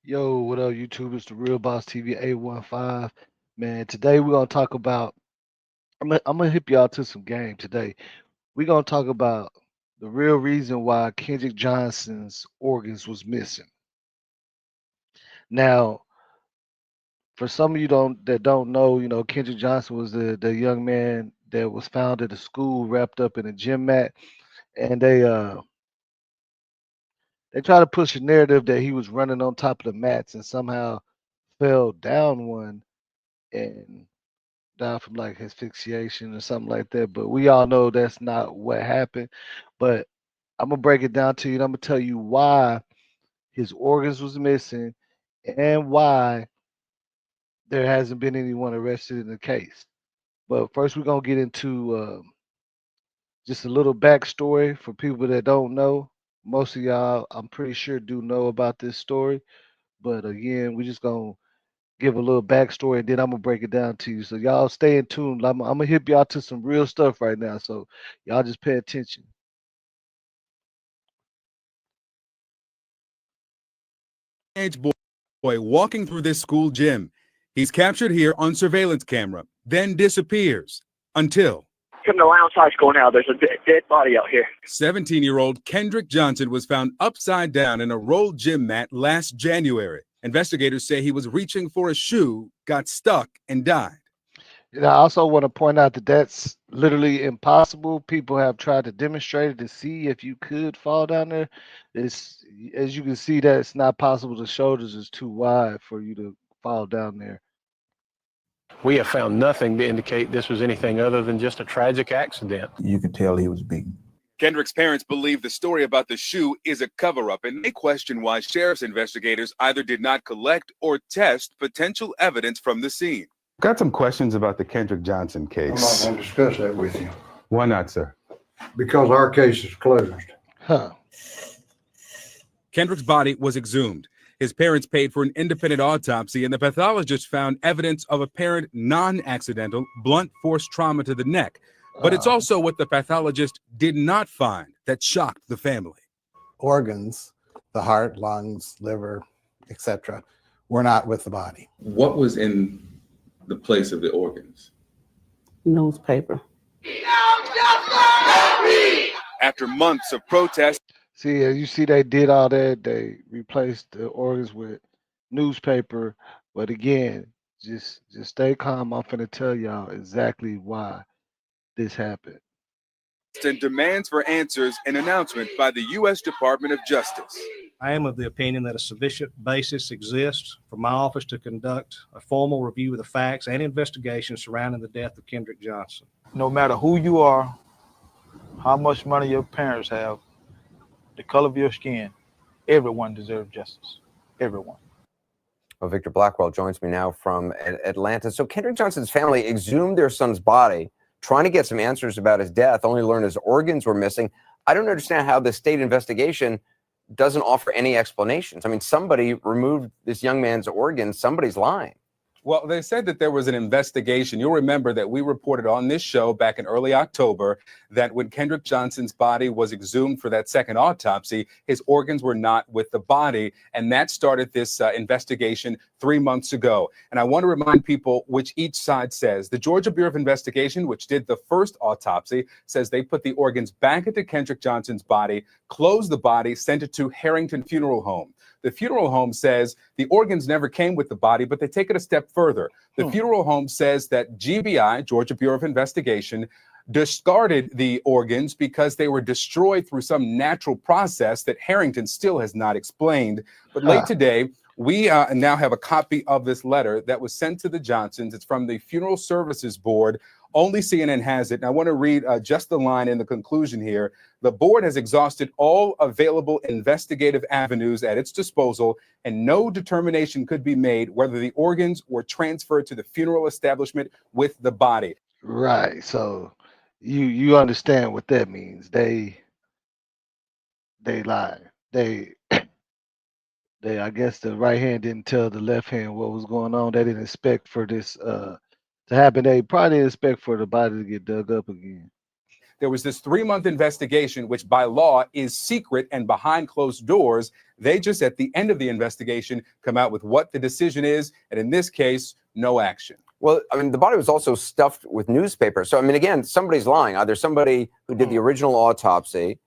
Yo, what up, YouTube? It's the Real Boss TV 815. Man, today we're gonna talk about. I'm gonna hip y'all to some game today. We're gonna talk about the real reason why Kendrick Johnson's organs was missing. Now, for some of you don't know, Kendrick Johnson was the young man that was found at a school wrapped up in a gym mat, and they try to push a narrative that he was running on top of the mats and somehow fell down one and died from like asphyxiation or something like that. But we all know that's not what happened. But I'm gonna break it down to you and I'm gonna tell you why his organs was missing and why there hasn't been anyone arrested in the case. But first we're gonna get into just a little backstory for people that don't know. Most of y'all, I'm pretty sure, do know about this story. But again, we just gonna give a little backstory and then I'm gonna break it down to you. So y'all stay in tune. I'm gonna hit y'all to some real stuff right now. So y'all just pay attention. Teenage boy walking through this school gym. He's captured here on surveillance camera, then disappears until Come to Lounge High School now. There's a dead body out here. 17-year-old Kendrick Johnson was found upside down in a rolled gym mat last January. Investigators say he was reaching for a shoe, got stuck, and died. And I also want to point out that that's literally impossible. People have tried to demonstrate it to see if you could fall down there. It's as you can see that it's not possible. The shoulders is too wide for you to fall down there. We have found nothing to indicate this was anything other than just a tragic accident. You could tell he was beaten. Kendrick's parents believe the story about the shoe is a cover-up, and they question why sheriff's investigators either did not collect or test potential evidence from the scene. Got some questions about the Kendrick Johnson case. I'm not going to discuss that with you Why not, sir? because our case is closed. Huh. Kendrick's body was exhumed. His parents paid for an independent autopsy, and the pathologist found evidence of apparent non-accidental blunt force trauma to the neck. But it's also what the pathologist did not find that shocked the family. Organs, the heart, lungs, liver, etc., were not with the body. What was in the place of the organs? Newspaper. After months of protest, See, as you see, they did all that. They replaced the organs with newspaper. But again, just stay calm. I'm finna tell y'all exactly why this happened. and demands for answers an announcement by the U.S. Department of Justice. I am of the opinion that a sufficient basis exists for my office to conduct a formal review of the facts and investigation surrounding the death of Kendrick Johnson. No matter who you are, how much money your parents have, the color of your skin, everyone deserves justice. Everyone. Well, Victor Blackwell joins me now from Atlanta. So Kendrick Johnson's family exhumed their son's body, trying to get some answers about his death, only learned his organs were missing. I don't understand how the state investigation doesn't offer any explanations. I mean, somebody removed this young man's organs. Somebody's lying. Well, they said that there was an investigation. You'll remember that we reported on this show back in early October that when Kendrick Johnson's body was exhumed for that second autopsy, his organs were not with the body. And that started this investigation 3 months ago. And I want to remind people which each side says. The Georgia Bureau of Investigation, which did the first autopsy, says they put the organs back into Kendrick Johnson's body, closed the body, sent it to Harrington Funeral Home. The funeral home says the organs never came with the body, but they take it a step further. The funeral home says that GBI, Georgia Bureau of Investigation, discarded the organs because they were destroyed through some natural process that Harrington still has not explained. But late today, we now have a copy of this letter that was sent to the Johnsons. It's from the Funeral Services Board. Only CNN has it. And I want to read just the line in the conclusion here. The board has exhausted all available investigative avenues at its disposal, and no determination could be made whether the organs were transferred to the funeral establishment with the body. Right. So you understand what that means. They they lied. They I guess the right hand didn't tell the left hand what was going on. They didn't expect for this to happen. They probably didn't expect for the body to get dug up again. There was this 3-month investigation, which by law is secret and behind closed doors. They just, at the end of the investigation, come out with what the decision is. And in this case, no action. Well, I mean, the body was also stuffed with newspaper. So, I mean, again, somebody's lying. Either somebody who did the original autopsy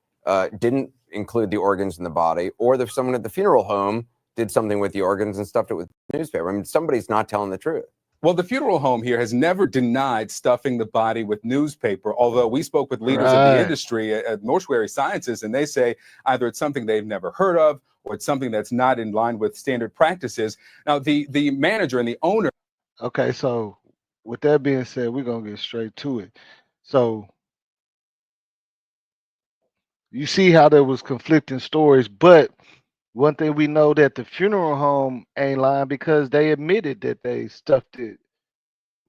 didn't include the organs in the body, or there's someone at the funeral home did something with the organs and stuffed it with newspaper. I mean, somebody's not telling the truth. Well, the funeral home here has never denied stuffing the body with newspaper, although we spoke with leaders of the industry at Mortuary Sciences, and they say either it's something they've never heard of or it's something that's not in line with standard practices. Now, the manager and the owner. Okay, so with that being said, we're going to get straight to it. So you see how there was conflicting stories, but one thing we know that the funeral home ain't lying because they admitted that they stuffed it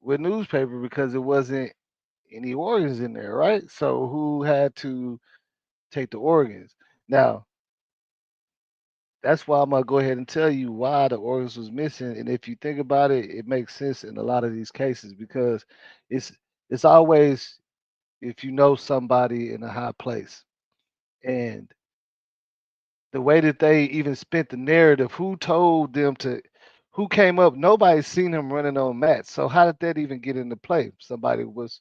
with newspaper because it wasn't any organs in there, right? So who had to take the organs? Now, that's why I'm gonna go ahead and tell you why the organs was missing. And if you think about it, it makes sense in a lot of these cases because it's it's always if you know somebody in a high place and the way that they even spent the narrative, who told them to, who came up, nobody's seen him running on mats. So how did that even get into play? Somebody was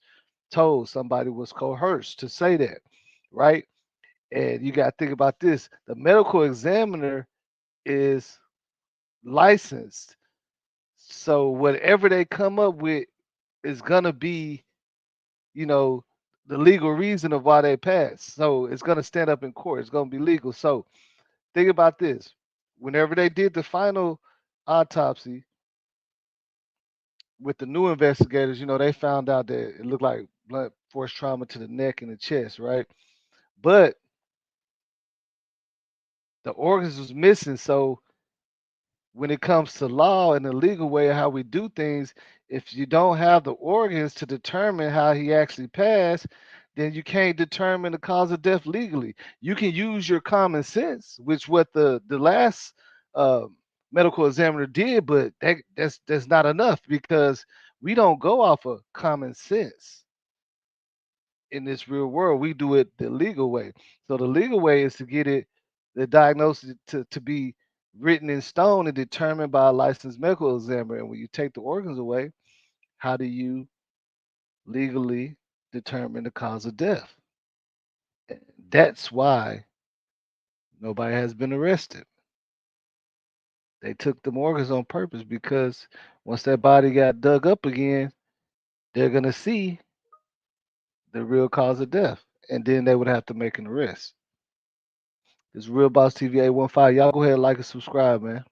told, somebody was coerced to say that, right? And you got to think about this. The medical examiner is licensed. So whatever they come up with is going to be, you know, the legal reason of why they passed. So it's going to stand up in court. It's going to be legal. So think about this. Whenever they did the final autopsy with the new investigators, you know, they found out that it looked like blunt force trauma to the neck and the chest, right? But the organs was missing. So when it comes to law and the legal way of how we do things, if you don't have the organs to determine how he actually passed, then you can't determine the cause of death legally. You can use your common sense, which what the last uh, medical examiner did, but that's not enough because we don't go off of common sense in this real world. We do it the legal way. So the legal way is to get it, the diagnosis to be written in stone and determined by a licensed medical examiner. And when you take the organs away, how do you legally determine the cause of death? That's why nobody has been arrested. They took the organs on purpose because once that body got dug up again, they're gonna see the real cause of death, and then they would have to make an arrest. This is Real Boss TV 815. Y'all go ahead, like and subscribe, man.